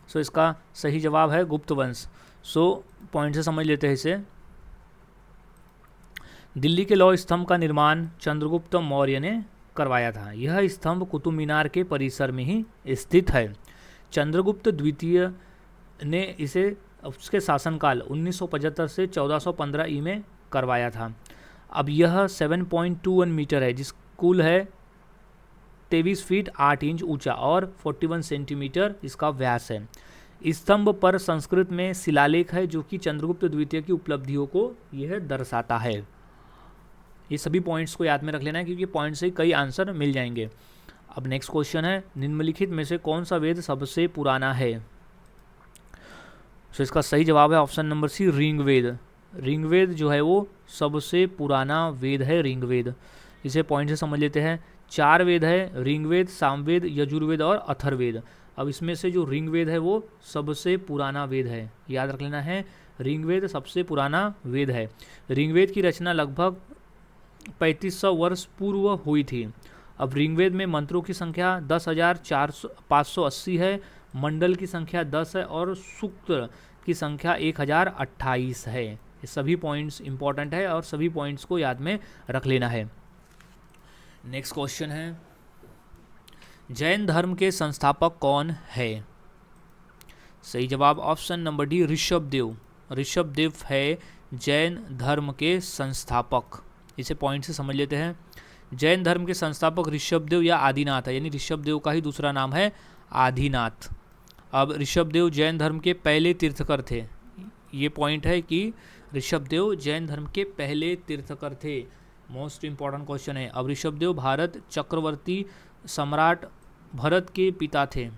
सो इसका सही जवाब है गुप्त वंश। सो पॉइंट से समझ लेते हैं इसे। दिल्ली के लौह स्तंभ का निर्माण चंद्रगुप्त मौर्य ने करवाया था। यह स्तंभ कुतुब मीनार के परिसर में ही स्थित है। चंद्रगुप्त द्वितीय ने इसे उसके शासनकाल 1975 से 1415 ई में करवाया था। अब यह 7.21 मीटर है, जिस कुल है 23 फीट 8 इंच ऊंचा और 41 सेंटीमीटर इसका व्यास है। स्तंभ पर संस्कृत में शिलालेख है जो कि चंद्रगुप्त द्वितीय की उपलब्धियों को यह दर्शाता है। ये सभी पॉइंट्स को याद में रख लेना है क्योंकि पॉइंट से कई आंसर मिल जाएंगे। अब नेक्स्ट क्वेश्चन है, निम्नलिखित में से कौन सा वेद सबसे पुराना है? तो इसका सही जवाब है option number C, Rigveda. Rigveda जो है वो सबसे पुराना वेद है, ऋग्वेद। इसे पॉइंट से समझ लेते हैं। 4 वेद है, ऋग्वेद, सामवेद, यजुर्वेद और अथर्ववेद। अब इसमें से जो ऋग्वेद है वो सबसे पुराना वेद है, याद रख लेना है। ऋग्वेद सबसे पुराना वेद है। ऋग्वेद की रचना लगभग 3500 वर्ष पूर्व हुई थी। अब ऋग्वेद में मंत्रों की संख्या 10,580 है, मंडल की संख्या 10 है और सूक्त की संख्या 1028 है। ये सभी पॉइंट्स इंपॉर्टेंट है और सभी पॉइंट्स को याद में रख लेना है। नेक्स्ट क्वेश्चन है, जैन धर्म के संस्थापक कौन है? सही जवाब option number D, Rishabhdev. Rishabhdev है जैन धर्म के संस्थापक। इसे पॉइंट से समझ लेते हैं। जैन धर्म के संस्थापक ऋषभदेव या आदिनाथ है, यानी ऋषभदेव का ही दूसरा नाम है आदिनाथ। अब ऋषभदेव जैन धर्म के पहले तीर्थकर थे। ये पॉइंट है कि ऋषभदेव जैन धर्म के पहले तीर्थकर थे। मोस्ट इंपॉर्टेंट क्वेश्चन है। अब ऋषभदेव भारत चक्रवर्ती सम्राट भरत के पिता थे।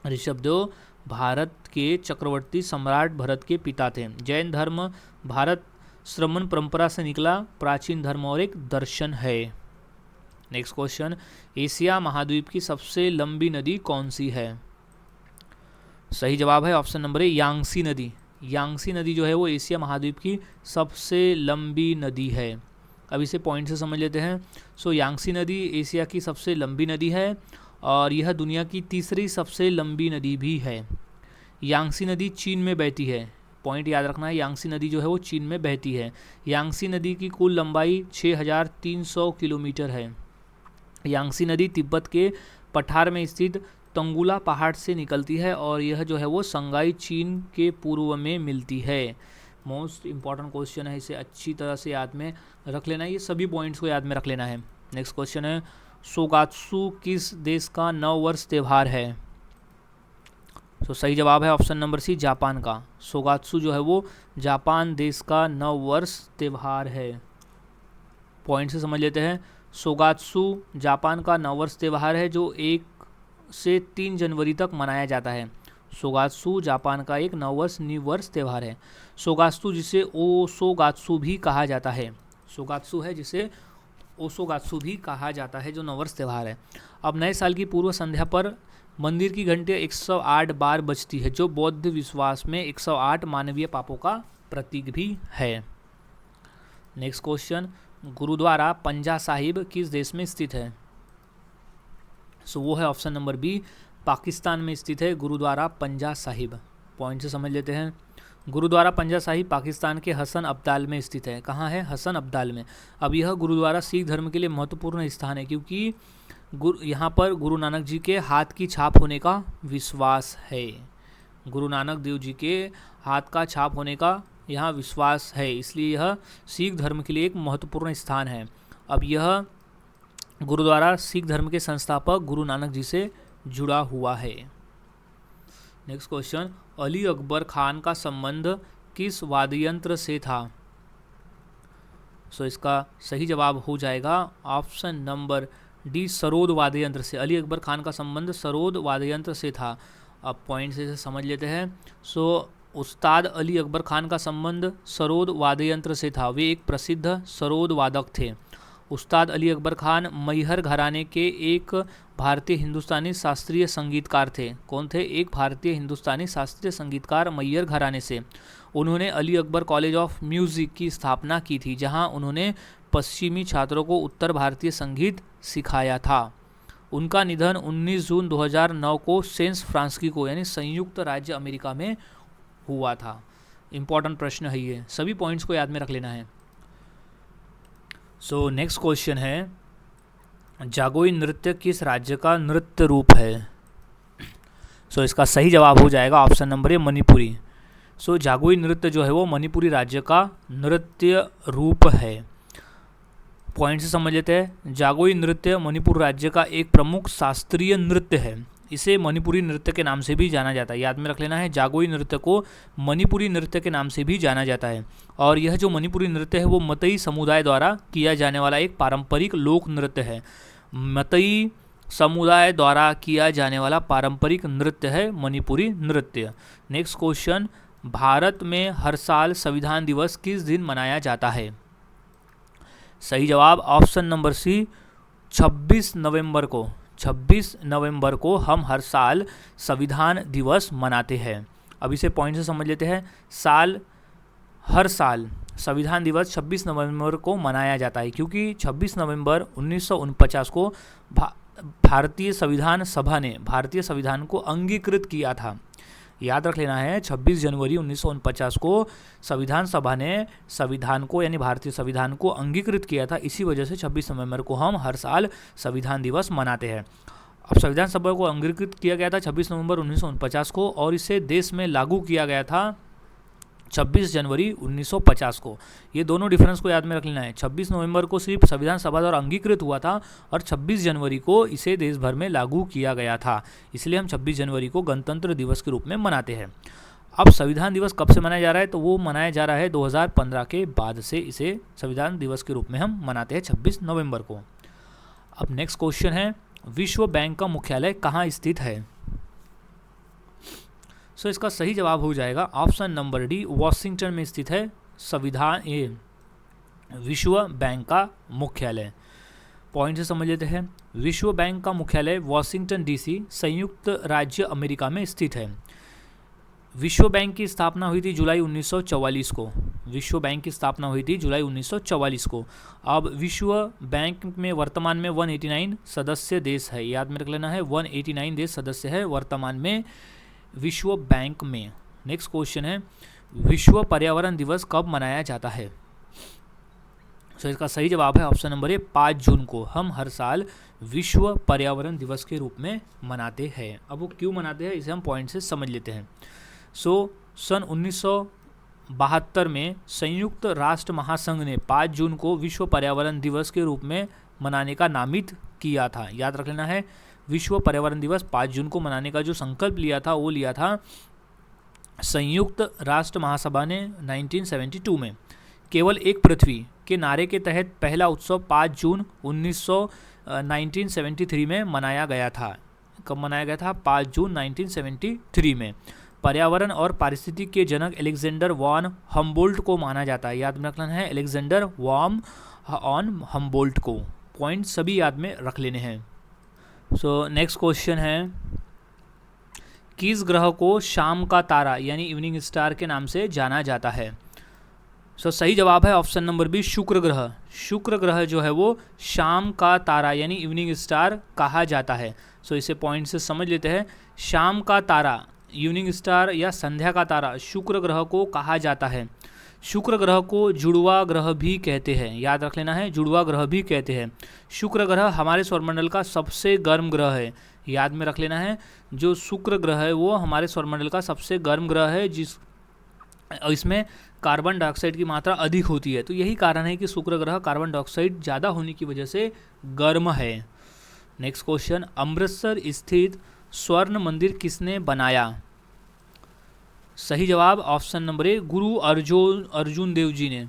ऋषभदेव भारत के चक्रवर्ती सम्राट भरत के पिता थे। जैन धर्म भारत श्रमण परंपरा से निकला प्राचीन धर्म और एक दर्शन है। नेक्स्ट क्वेश्चन, एशिया महाद्वीप की सबसे लंबी नदी कौन सी है? सही जवाब है ऑप्शन नंबर ए, यांगसी नदी। यांगसी नदी जो है वो एशिया महाद्वीप की सबसे लंबी नदी है। अब इसे पॉइंट से समझ लेते हैं। सो यांगसी नदी एशिया की सबसे लंबी नदी है और यह दुनिया की तीसरी सबसे लंबी नदी भी है। यांगसी नदी चीन में बहती है। पॉइंट याद रखना है, यांगसी नदी जो है वो चीन में बहती है। यांगसी नदी की कुल लंबाई 6300 किलोमीटर है। यांगसी नदी तिब्बत के पठार में स्थित तंगुला पहाड़ से निकलती है और यह जो है वो संगाई चीन के पूर्व में मिलती है। मोस्ट इंपॉर्टेंट क्वेश्चन है, इसे अच्छी तरह से याद में रख लेना है। ये सभी पॉइंट्स को याद में रख लेना है। नेक्स्ट क्वेश्चन है, सोगात्सु किस देश का नववर्ष त्यौहार है? तो सही जवाब है ऑप्शन नंबर सी, जापान का। सोगात्सु जो है वो जापान देश का नववर्ष त्यौहार है। पॉइंट से समझ लेते हैं। सोगात्सु जापान का नववर्ष त्यौहार है जो 1 से 3 जनवरी तक मनाया जाता है। सोगात्सु जापान का एक नववर्ष निवर्ष त्यौहार है। सोगात्सु जिसे ओसोगात्सु भी कहा जाता है। सोगात्सु है जिसे ओसोगात्सु भी कहा जाता है, जो नववर्ष त्यौहार है। अब नए साल की पूर्व संध्या पर मंदिर की घंटियाँ 108 बार बजती है, जो बौद्ध विश्वास में 108 मानवीय पापों का प्रतीक भी है। नेक्स्ट क्वेश्चन, गुरुद्वारा पंजा साहिब किस देश में स्थित है? सो वो है ऑप्शन नंबर बी, पाकिस्तान में स्थित है गुरुद्वारा पंजा साहिब। पॉइंट से समझ लेते हैं। गुरुद्वारा पंजा साहिब पाकिस्तान के हसन अब्दाल में स्थित है। कहाँ है? हसन अब्दाल में। अब यह गुरुद्वारा सिख धर्म के लिए महत्वपूर्ण स्थान है क्योंकि यहाँ पर गुरु नानक जी के हाथ की छाप होने का विश्वास है। गुरु नानक देव जी के हाथ का छाप होने का यहाँ विश्वास है, इसलिए यह सिख धर्म के लिए एक महत्वपूर्ण स्थान है। अब यह गुरुद्वारा सिख धर्म के संस्थापक गुरु नानक जी से जुड़ा हुआ है। नेक्स्ट क्वेश्चन, अली अकबर खान का संबंध किस वाद्ययंत्र से था? सो इसका सही जवाब हो जाएगा ऑप्शन नंबर डी, सरोद वाद्ययंत्र से। अली अकबर खान का संबंध सरोद वाद्ययंत्र से था। अब पॉइंट से समझ लेते हैं। सो उस्ताद अली अकबर खान का संबंध सरोद वाद्ययंत्र से था। वे एक प्रसिद्ध सरोद वादक थे। उस्ताद अली अकबर खान मैहर घराने के एक भारतीय हिंदुस्तानी शास्त्रीय संगीतकार थे। कौन थे? एक भारतीय हिंदुस्तानी शास्त्रीय संगीतकार मैहर घराने से। उन्होंने Ali Akbar college of music की स्थापना की थी, जहां उन्होंने पश्चिमी छात्रों को उत्तर भारतीय संगीत सिखाया था। उनका निधन 19 जून 2009 को सैन फ्रांसिस्को यानी संयुक्त राज्य अमेरिका में हुआ था। इंपॉर्टेंट प्रश्न है ये, सभी पॉइंट्स को याद में रख लेना है। सो नेक्स्ट क्वेश्चन है, जागोई नृत्य किस राज्य का नृत्य रूप है? सो इसका सही जवाब हो जाएगा ऑप्शन नंबर ए मणिपुरी। सो जागोई नृत्य जो है वो मणिपुरी राज्य का नृत्य रूप है। पॉइंट से समझ लेते हैं। जागोई नृत्य मणिपुर राज्य का एक प्रमुख शास्त्रीय नृत्य है। इसे मणिपुरी नृत्य के नाम से भी जाना जाता है। याद में रख लेना है, जागोई नृत्य को मणिपुरी नृत्य के नाम से भी जाना जाता है। और यह जो मणिपुरी नृत्य है वो मतई समुदाय द्वारा किया जाने वाला एक पारंपरिक लोक नृत्य है। मतई समुदाय द्वारा किया जाने वाला पारंपरिक नृत्य है मणिपुरी नृत्य। नेक्स्ट क्वेश्चन, भारत में हर साल संविधान दिवस किस दिन मनाया जाता है? सही जवाब ऑप्शन नंबर सी, 26 नवंबर को। 26 नवंबर को हम हर साल संविधान दिवस मनाते हैं। अब इसे पॉइंट से समझ लेते हैं। हर साल संविधान दिवस 26 नवंबर को मनाया जाता है क्योंकि 26 नवंबर 1949 को भारतीय संविधान सभा ने भारतीय संविधान को अंगीकृत किया था। याद रख लेना है, 26 जनवरी 1949 को संविधान सभा ने संविधान को यानी भारतीय संविधान को अंगीकृत किया था। इसी वजह से 26 नवंबर को हम हर साल संविधान दिवस मनाते हैं। अब संविधान सभा को अंगीकृत किया गया था 26 नवंबर 1949 को और इसे देश में लागू किया गया था 26 जनवरी 1950 को। ये दोनों डिफरेंस को याद में रख लेना है। 26 नवंबर को सिर्फ संविधान सभा द्वारा अंगीकृत हुआ था और 26 जनवरी को इसे देश भर में लागू किया गया था। इसलिए हम 26 जनवरी को गणतंत्र दिवस के रूप में मनाते हैं। अब संविधान दिवस कब से मनाया जा रहा है? तो वो मनाया जा रहा है 2015 के बाद से इसे संविधान दिवस के रूप में हम मनाते हैं 26 नवंबर को। अब नेक्स्ट क्वेश्चन है, विश्व बैंक का मुख्यालय कहाँ स्थित है? सो इसका सही जवाब हो जाएगा ऑप्शन नंबर डी, वॉशिंगटन में स्थित है संविधान विश्व बैंक का मुख्यालय। पॉइंट से समझ लेते हैं। विश्व बैंक का मुख्यालय वॉशिंगटन डीसी संयुक्त राज्य अमेरिका में स्थित है। विश्व बैंक की स्थापना हुई थी जुलाई 1944 को। विश्व बैंक की स्थापना हुई थी जुलाई 1944 को। अब विश्व बैंक में वर्तमान में 189 सदस्य देश है। याद में रख लेना है, 189 देश सदस्य है वर्तमान में विश्व बैंक में। नेक्स्ट क्वेश्चन है, विश्व पर्यावरण दिवस कब मनाया जाता है? सो इसका सही जवाब है ऑप्शन नंबर ए, 5 जून को हम हर साल विश्व पर्यावरण दिवस के रूप में मनाते हैं। अब वो क्यों मनाते हैं इसे हम पॉइंट से समझ लेते हैं। सो सन 1972 में संयुक्त राष्ट्र महासंघ ने 5 जून को विश्व पर्यावरण दिवस के रूप में मनाने का नामित किया था। याद रख लेना है, विश्व पर्यावरण दिवस 5 जून को मनाने का जो संकल्प लिया था वो लिया था संयुक्त राष्ट्र महासभा ने 1972 में। केवल एक पृथ्वी के नारे के तहत पहला उत्सव 5 जून 1973 में मनाया गया था। कब मनाया गया था? 5 जून 1973 में। पर्यावरण और पारिस्थितिकी के जनक अलेक्जेंडर वॉन हम्बोल्ट को माना जाता है। याद में रखना है, अलेक्जेंडर वॉन हम्बोल्ट को। पॉइंट सभी याद में रख लेने हैं। सो नेक्स्ट क्वेश्चन है, किस ग्रह को शाम का तारा यानी इवनिंग स्टार के नाम से जाना जाता है? सो सही जवाब है ऑप्शन नंबर बी, शुक्र ग्रह। शुक्र ग्रह जो है वो शाम का तारा यानी इवनिंग स्टार कहा जाता है। सो इसे पॉइंट से समझ लेते हैं। शाम का तारा, इवनिंग स्टार या संध्या का तारा शुक्र ग्रह को कहा जाता है। शुक्र ग्रह को जुड़वा ग्रह भी कहते हैं। याद रख लेना है, जुड़वा ग्रह भी कहते हैं। शुक्र ग्रह हमारे सौरमंडल का सबसे गर्म ग्रह है। याद में रख लेना है, जो शुक्र ग्रह है वो हमारे सौरमंडल का सबसे गर्म ग्रह है, इसमें कार्बन डाइऑक्साइड की मात्रा अधिक होती है। तो यही कारण है कि शुक्र ग्रह कार्बन डाइऑक्साइड ज़्यादा होने की वजह से गर्म है। नेक्स्ट क्वेश्चन, अमृतसर स्थित स्वर्ण मंदिर किसने बनाया? सही जवाब ऑप्शन नंबर ए, गुरु अर्जुन देव जी ने।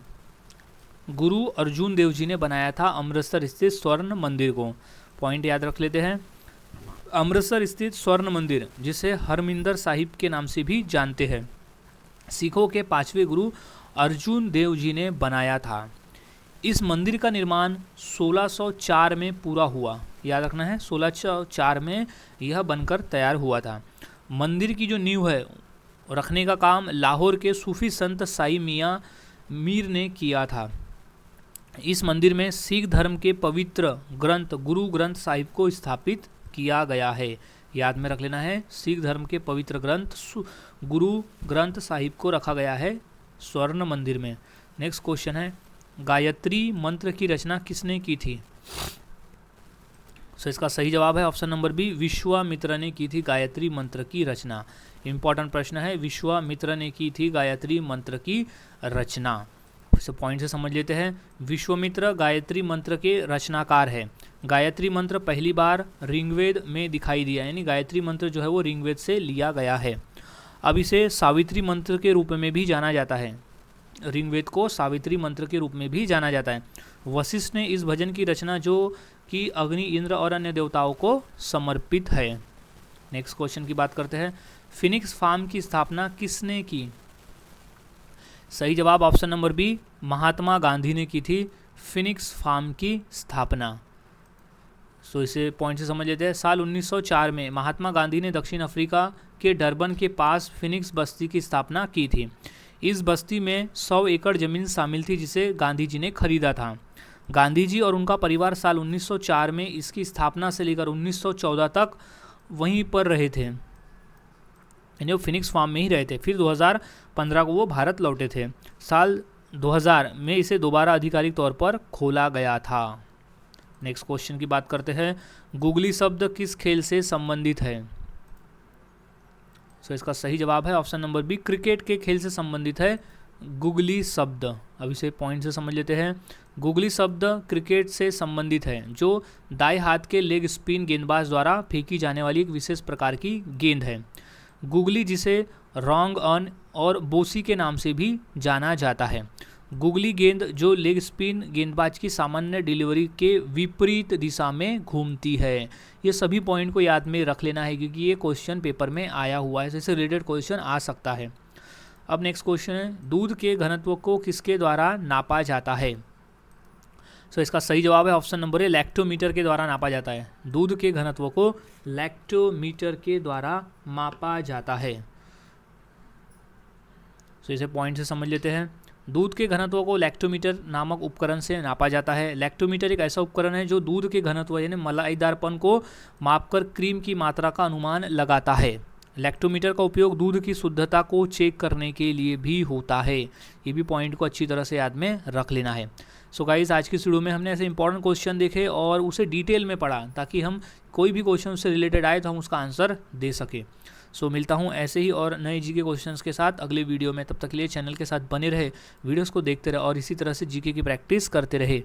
गुरु अर्जुन देव जी ने बनाया था अमृतसर स्थित स्वर्ण मंदिर को। पॉइंट याद रख लेते हैं। अमृतसर स्थित स्वर्ण मंदिर, जिसे हरमिंदर साहिब के नाम से भी जानते हैं, सिखों के 5वें गुरु अर्जुन देव जी ने बनाया था। इस मंदिर का निर्माण 1604 में पूरा हुआ। याद रखना है, 1604 में यह बनकर तैयार हुआ था। मंदिर की जो नींव है रखने का काम लाहौर के सूफी संत साई मियाँ मीर ने किया था। इस मंदिर में सिख धर्म के पवित्र ग्रंथ गुरु ग्रंथ साहिब को स्थापित किया गया है। याद में रख लेना है, सिख धर्म के पवित्र ग्रंथ गुरु ग्रंथ साहिब को रखा गया है स्वर्ण मंदिर में। नेक्स्ट क्वेश्चन है, गायत्री मंत्र की रचना किसने की थी? सो इसका सही जवाब है ऑप्शन नंबर बी, विश्वामित्र ने की थी गायत्री मंत्र की रचना। इंपॉर्टेंट प्रश्न है, विश्वामित्र ने की थी गायत्री मंत्र की रचना। इसे पॉइंट से समझ लेते हैं। विश्वामित्र गायत्री मंत्र के रचनाकार है। गायत्री मंत्र पहली बार ऋग्वेद में दिखाई दिया, यानी गायत्री मंत्र जो है वो ऋग्वेद से लिया गया है। अब इसे सावित्री मंत्र के रूप में भी जाना जाता है। ऋग्वेद को सावित्री मंत्र के रूप में भी जाना जाता है। वशिष्ठ ने इस भजन की रचना जो कि अग्नि, इंद्र और अन्य देवताओं को समर्पित है। नेक्स्ट क्वेश्चन की बात करते हैं। फिनिक्स फार्म की स्थापना किसने की? सही जवाब option number B, Mahatma Gandhi ने की थी फिनिक्स फार्म की स्थापना। सो इसे पॉइंट से समझ लेते हैं। साल 1904 में महात्मा गांधी ने दक्षिण अफ्रीका के डरबन के पास फिनिक्स बस्ती की स्थापना की थी। इस बस्ती में 100 एकड़ जमीन शामिल थी जिसे गांधी जी ने खरीदा था। गांधी जी और उनका परिवार साल 1904 में इसकी स्थापना से लेकर 1914 तक वहीं पर रहे थे, यानी वो फिनिक्स फार्म में ही रहे थे। फिर 2015 को वो भारत लौटे थे। साल 2000 में इसे दोबारा आधिकारिक तौर पर खोला गया था। नेक्स्ट क्वेश्चन की बात करते हैं। गुगली शब्द किस खेल से संबंधित है? सो इसका सही जवाब है ऑप्शन नंबर बी, क्रिकेट के खेल से संबंधित है गुगली शब्द। अब इसे पॉइंट से समझ लेते हैं। गुगली शब्द क्रिकेट से संबंधित है, जो दाएं हाथ के लेग स्पिन गेंदबाज द्वारा फेंकी जाने वाली एक विशेष प्रकार की गेंद है। गुगली, जिसे रॉन्ग ऑन और बोसी के नाम से भी जाना जाता है। गुगली गेंद जो लेग स्पिन गेंदबाज की सामान्य डिलीवरी के विपरीत दिशा में घूमती है। ये सभी पॉइंट को याद में रख लेना है क्योंकि ये क्वेश्चन पेपर में आया हुआ है, इससे रिलेटेड क्वेश्चन आ सकता है। अब नेक्स्ट क्वेश्चन है, दूध के घनत्व को किसके द्वारा नापा जाता है? सो इसका सही जवाब है ऑप्शन नंबर ए, लैक्टोमीटर के द्वारा नापा जाता है। दूध के घनत्व को लैक्टोमीटर के द्वारा मापा जाता है। सो इसे पॉइंट से समझ लेते हैं। दूध के घनत्व को लैक्टोमीटर नामक उपकरण से नापा जाता है। लैक्टोमीटर एक ऐसा उपकरण है जो दूध के घनत्व यानी मलाईदारपन को मापकर क्रीम की मात्रा का अनुमान लगाता है। लैक्टोमीटर का उपयोग दूध की शुद्धता को चेक करने के लिए भी होता है। ये भी पॉइंट को अच्छी तरह से याद में रख लेना है। सो गाइस, आज की वीडियो में हमने ऐसे इंपॉर्टेंट क्वेश्चन देखे और उसे डिटेल में पढ़ा ताकि हम कोई भी क्वेश्चन उससे रिलेटेड आए तो हम उसका आंसर दे सके। सो मिलता हूँ ऐसे ही और नए जीके क्वेश्चंस के साथ अगले वीडियो में। तब तक के लिए चैनल के साथ बने रहे, वीडियोस को देखते रहे और इसी तरह से जीके की प्रैक्टिस करते रहे।